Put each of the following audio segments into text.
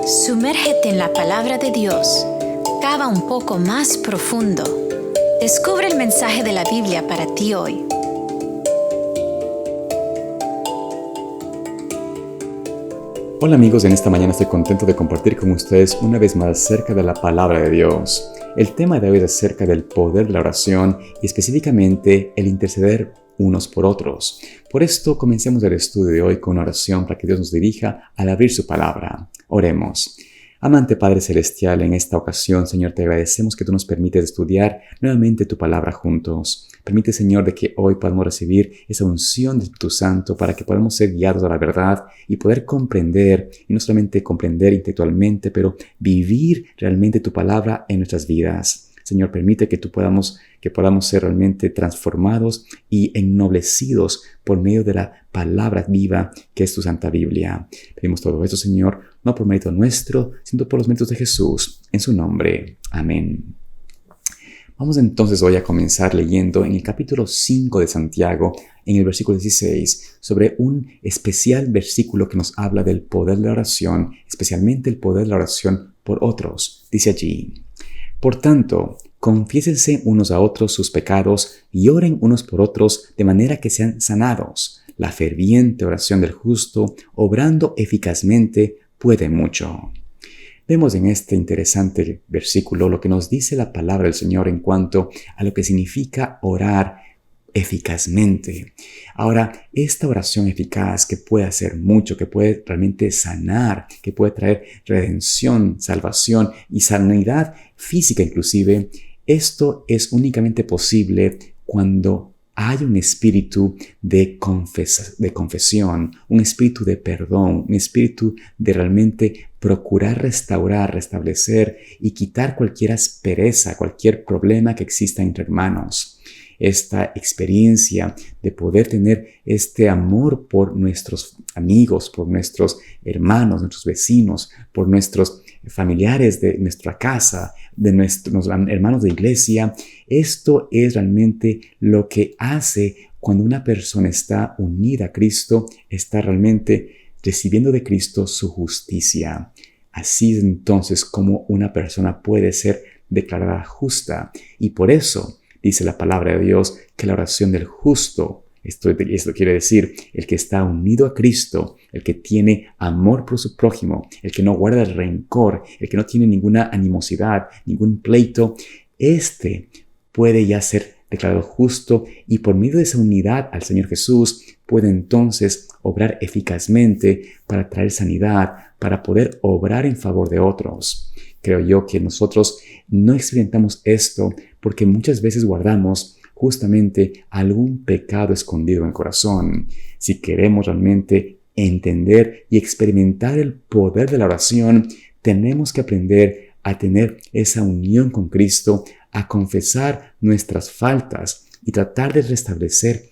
Sumérgete en la palabra de Dios. Cava un poco más profundo. Descubre el mensaje de la Biblia para ti hoy. Hola amigos, en esta mañana estoy contento de compartir con ustedes una vez más acerca de la palabra de Dios. El tema de hoy es acerca del poder de la oración y específicamente el interceder unos por otros. Por esto comencemos el estudio de hoy con una oración para que Dios nos dirija al abrir su palabra. Oremos. Amante Padre Celestial, en esta ocasión, Señor, te agradecemos que tú nos permites estudiar nuevamente tu palabra juntos. Permite, Señor, de que hoy podamos recibir esa unción de tu Santo para que podamos ser guiados a la verdad y poder comprender, y no solamente comprender intelectualmente, pero vivir realmente tu palabra en nuestras vidas. Señor, permite que podamos ser realmente transformados y ennoblecidos por medio de la palabra viva que es tu Santa Biblia. Pedimos todo esto, Señor, no por mérito nuestro, sino por los méritos de Jesús. En su nombre. Amén. Vamos entonces hoy a comenzar leyendo en el capítulo 5 de Santiago, en el versículo 16, sobre un especial versículo que nos habla del poder de la oración, especialmente el poder de la oración por otros. Dice allí: Por tanto, confiésense unos a otros sus pecados y oren unos por otros de manera que sean sanados. La ferviente oración del justo, obrando eficazmente, puede mucho. Vemos en este interesante versículo lo que nos dice la palabra del Señor en cuanto a lo que significa orar eficazmente. Ahora, esta oración eficaz que puede hacer mucho, que puede realmente sanar, que puede traer redención, salvación y sanidad física inclusive, esto es únicamente posible cuando hay un espíritu de confesión, un espíritu de perdón, un espíritu de realmente procurar restaurar, restablecer y quitar cualquier aspereza, cualquier problema que exista entre hermanos. Esta experiencia de poder tener este amor por nuestros amigos, por nuestros hermanos, nuestros vecinos, por nuestros familiares de nuestra casa, de nuestros hermanos de iglesia, esto es realmente lo que hace cuando una persona está unida a Cristo, está realmente recibiendo de Cristo su justicia. Así es entonces como una persona puede ser declarada justa, y por eso dice la palabra de Dios que la oración del justo, esto quiere decir el que está unido a Cristo, el que tiene amor por su prójimo, el que no guarda rencor, el que no tiene ninguna animosidad, ningún pleito, este puede ya ser declarado justo y por medio de esa unidad al Señor Jesús puede entonces obrar eficazmente para traer sanidad, para poder obrar en favor de otros. Creo yo que nosotros no experimentamos esto porque muchas veces guardamos justamente algún pecado escondido en el corazón. Si queremos realmente entender y experimentar el poder de la oración, tenemos que aprender a tener esa unión con Cristo, a confesar nuestras faltas y tratar de restablecer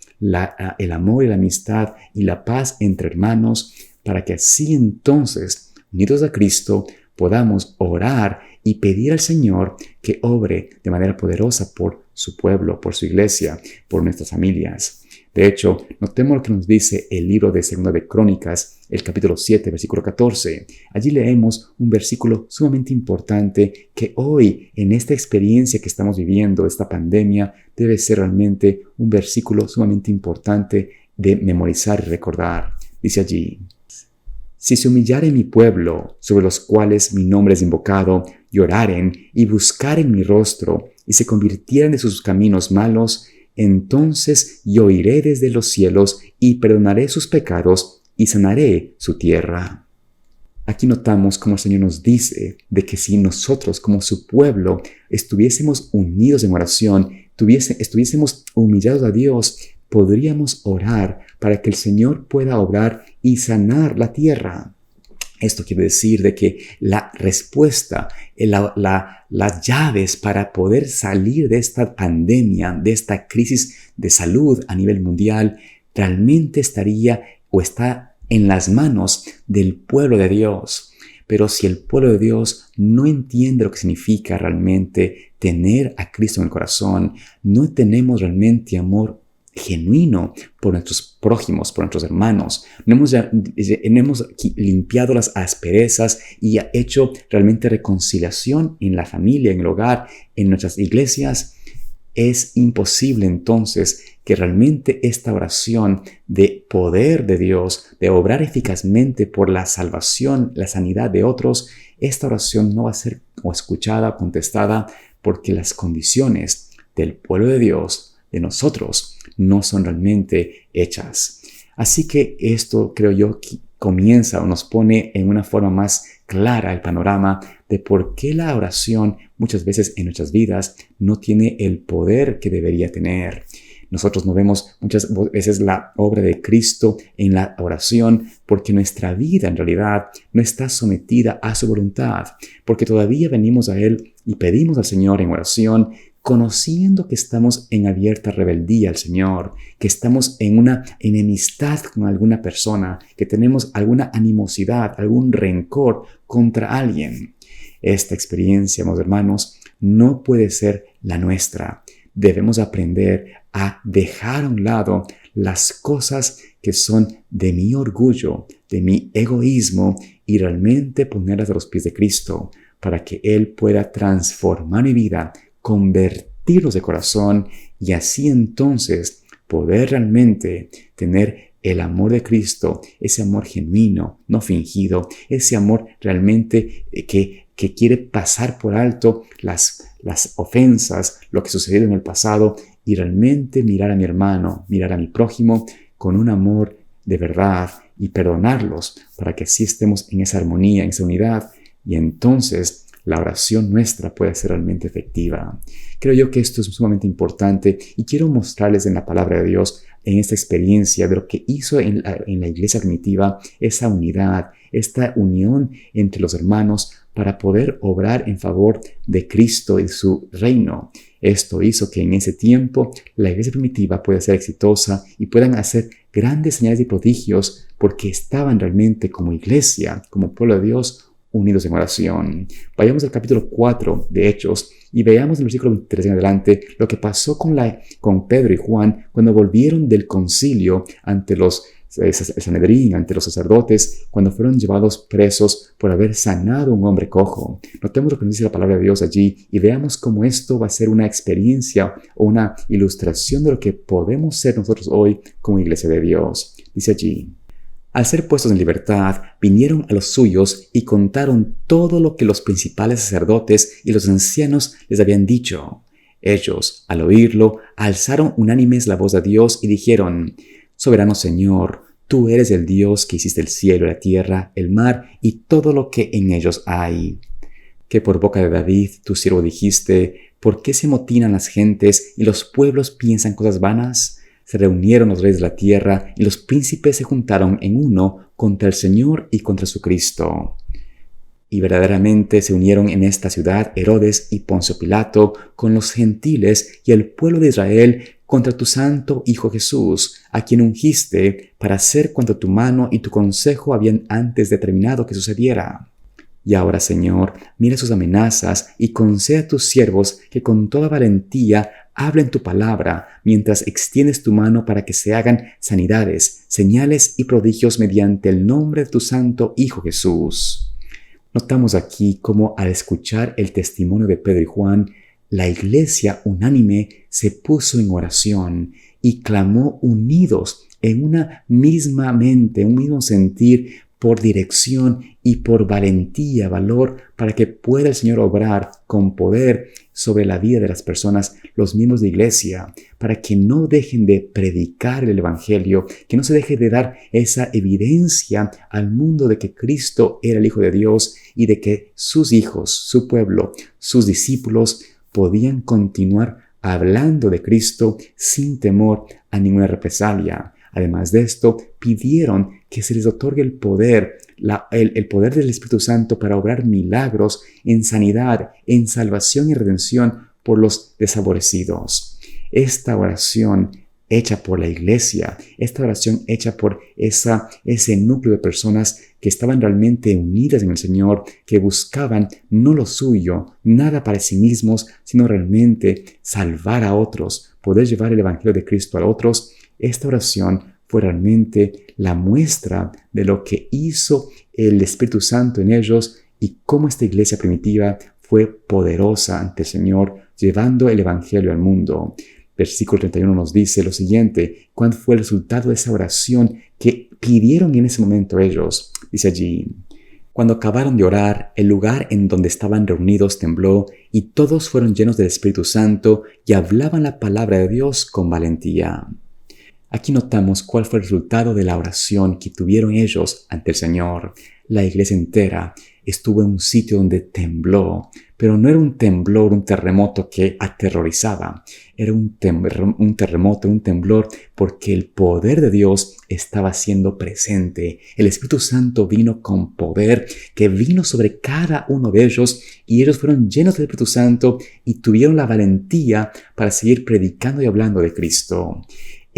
el amor y la amistad y la paz entre hermanos para que así entonces, unidos a Cristo, podamos orar y pedir al Señor que obre de manera poderosa por su pueblo, por su iglesia, por nuestras familias. De hecho, notemos lo que nos dice el libro de Segunda de Crónicas, el capítulo 7, versículo 14. Allí leemos un versículo sumamente importante que hoy, en esta experiencia que estamos viviendo, esta pandemia, debe ser realmente un versículo sumamente importante de memorizar y recordar. Dice allí: Si se humillare mi pueblo, sobre los cuales mi nombre es invocado, y oraren y buscaren mi rostro, y se convirtieren de sus caminos malos, entonces yo iré desde los cielos y perdonaré sus pecados y sanaré su tierra. Aquí notamos cómo el Señor nos dice de que si nosotros como su pueblo estuviésemos unidos en oración, estuviésemos humillados a Dios, podríamos orar para que el Señor pueda obrar y sanar la tierra. Esto quiere decir de que la respuesta, las llaves para poder salir de esta pandemia, de esta crisis de salud a nivel mundial, realmente estaría o está en las manos del pueblo de Dios. Pero si el pueblo de Dios no entiende lo que significa realmente tener a Cristo en el corazón, no tenemos realmente amor genuino por nuestros prójimos, por nuestros hermanos. No hemos limpiado las asperezas y hecho realmente reconciliación en la familia, en el hogar, en nuestras iglesias. Es imposible entonces que realmente esta oración de poder de Dios, de obrar eficazmente por la salvación, la sanidad de otros, esta oración no va a ser escuchada o contestada porque las condiciones del pueblo de Dios, de nosotros, no son realmente hechas. Así que esto, creo yo, comienza o nos pone en una forma más clara el panorama de por qué la oración muchas veces en nuestras vidas no tiene el poder que debería tener. Nosotros no vemos muchas veces la obra de Cristo en la oración porque nuestra vida en realidad no está sometida a su voluntad, porque todavía venimos a Él y pedimos al Señor en oración conociendo que estamos en abierta rebeldía al Señor, que estamos en una enemistad con alguna persona, que tenemos alguna animosidad, algún rencor contra alguien. Esta experiencia, mis hermanos, no puede ser la nuestra. Debemos aprender a dejar a un lado las cosas que son de mi orgullo, de mi egoísmo y realmente ponerlas a los pies de Cristo para que Él pueda transformar mi vida, convertirlos de corazón y así entonces poder realmente tener el amor de Cristo, ese amor genuino, no fingido, ese amor realmente que quiere pasar por alto las ofensas, lo que sucedió en el pasado y realmente mirar a mi hermano, mirar a mi prójimo con un amor de verdad y perdonarlos para que así estemos en esa armonía, en esa unidad y entonces la oración nuestra puede ser realmente efectiva. Creo yo que esto es sumamente importante y quiero mostrarles en la palabra de Dios, en esta experiencia de lo que hizo en la iglesia primitiva, esa unidad, esta unión entre los hermanos para poder obrar en favor de Cristo y su reino. Esto hizo que en ese tiempo la iglesia primitiva pueda ser exitosa y puedan hacer grandes señales y prodigios porque estaban realmente como iglesia, como pueblo de Dios, unidos en oración. Vayamos al capítulo 4 de Hechos y veamos en el versículo 23 en adelante lo que pasó con Pedro y Juan cuando volvieron del concilio ante el Sanedrín, ante los sacerdotes, cuando fueron llevados presos por haber sanado a un hombre cojo. Notemos lo que nos dice la palabra de Dios allí y veamos cómo esto va a ser una experiencia o una ilustración de lo que podemos ser nosotros hoy como iglesia de Dios. Dice allí: al ser puestos en libertad, vinieron a los suyos y contaron todo lo que los principales sacerdotes y los ancianos les habían dicho. Ellos, al oírlo, alzaron unánimes la voz a Dios y dijeron: Soberano Señor, tú eres el Dios que hiciste el cielo, la tierra, el mar y todo lo que en ellos hay. Que por boca de David, tu siervo, dijiste: ¿por qué se amotinan las gentes y los pueblos piensan cosas vanas? Se reunieron los reyes de la tierra y los príncipes se juntaron en uno contra el Señor y contra su Cristo. Y verdaderamente se unieron en esta ciudad Herodes y Poncio Pilato con los gentiles y el pueblo de Israel contra tu santo Hijo Jesús, a quien ungiste para hacer cuanto tu mano y tu consejo habían antes determinado que sucediera. Y ahora, Señor, mira sus amenazas y concede a tus siervos que con toda valentía hablen tu palabra mientras extiendes tu mano para que se hagan sanidades, señales y prodigios mediante el nombre de tu santo Hijo Jesús. Notamos aquí cómo al escuchar el testimonio de Pedro y Juan, la iglesia unánime se puso en oración y clamó unidos en una misma mente, un mismo sentir, por dirección y por valentía, valor, para que pueda el Señor obrar con poder sobre la vida de las personas, los miembros de iglesia, para que no dejen de predicar el Evangelio, que no se deje de dar esa evidencia al mundo de que Cristo era el Hijo de Dios y de que sus hijos, su pueblo, sus discípulos podían continuar hablando de Cristo sin temor a ninguna represalia. Además de esto, pidieron que se les otorgue el poder, el poder del Espíritu Santo para obrar milagros en sanidad, en salvación y redención por los desfavorecidos. Esta oración hecha por la iglesia, esta oración hecha por ese núcleo de personas que estaban realmente unidas en el Señor, que buscaban no lo suyo, nada para sí mismos, sino realmente salvar a otros, poder llevar el Evangelio de Cristo a otros. Esta oración fue realmente la muestra de lo que hizo el Espíritu Santo en ellos y cómo esta iglesia primitiva fue poderosa ante el Señor, llevando el Evangelio al mundo. Versículo 31 nos dice lo siguiente: ¿cuál fue el resultado de esa oración que pidieron en ese momento ellos? Dice allí: cuando acabaron de orar, el lugar en donde estaban reunidos tembló y todos fueron llenos del Espíritu Santo y hablaban la palabra de Dios con valentía. Aquí notamos cuál fue el resultado de la oración que tuvieron ellos ante el Señor. La iglesia entera estuvo en un sitio donde tembló, pero no era un temblor, un terremoto que aterrorizaba. Era un terremoto, un temblor, porque el poder de Dios estaba siendo presente. El Espíritu Santo vino con poder, que vino sobre cada uno de ellos, y ellos fueron llenos del Espíritu Santo y tuvieron la valentía para seguir predicando y hablando de Cristo.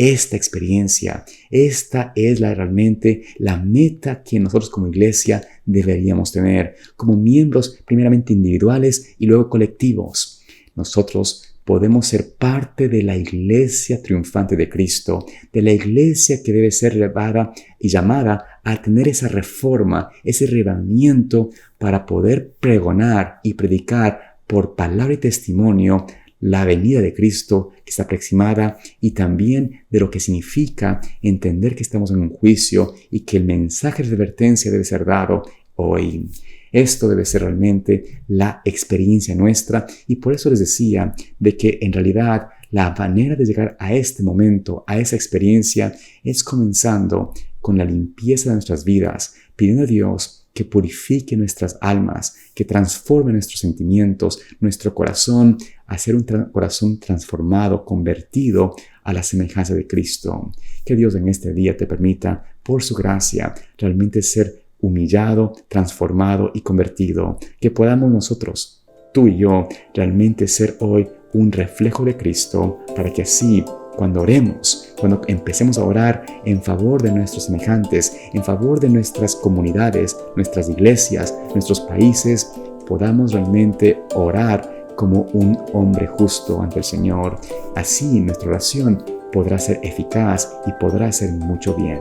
Esta experiencia, esta es realmente la meta que nosotros como iglesia deberíamos tener, como miembros primeramente individuales y luego colectivos. Nosotros podemos ser parte de la iglesia triunfante de Cristo, de la iglesia que debe ser llevada y llamada a tener esa reforma, ese arrebatamiento para poder pregonar y predicar por palabra y testimonio la venida de Cristo que está aproximada, y también de lo que significa entender que estamos en un juicio y que el mensaje de advertencia debe ser dado hoy. Esto debe ser realmente la experiencia nuestra, y por eso les decía de que en realidad la manera de llegar a este momento, a esa experiencia, es comenzando con la limpieza de nuestras vidas, pidiendo a Dios que purifique nuestras almas, que transforme nuestros sentimientos, nuestro corazón, a ser un corazón transformado, convertido a la semejanza de Cristo. Que Dios en este día te permita, por su gracia, realmente ser humillado, transformado y convertido. Que podamos nosotros, tú y yo, realmente ser hoy un reflejo de Cristo, para que así, cuando oremos, cuando empecemos a orar en favor de nuestros semejantes, en favor de nuestras comunidades, nuestras iglesias, nuestros países, podamos realmente orar como un hombre justo ante el Señor. Así nuestra oración podrá ser eficaz y podrá hacer mucho bien.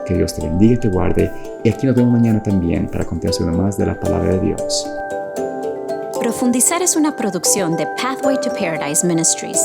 Que Dios te bendiga y te guarde. Y aquí nos vemos mañana también para continuación más de la palabra de Dios. Profundizar es una producción de Pathway to Paradise Ministries.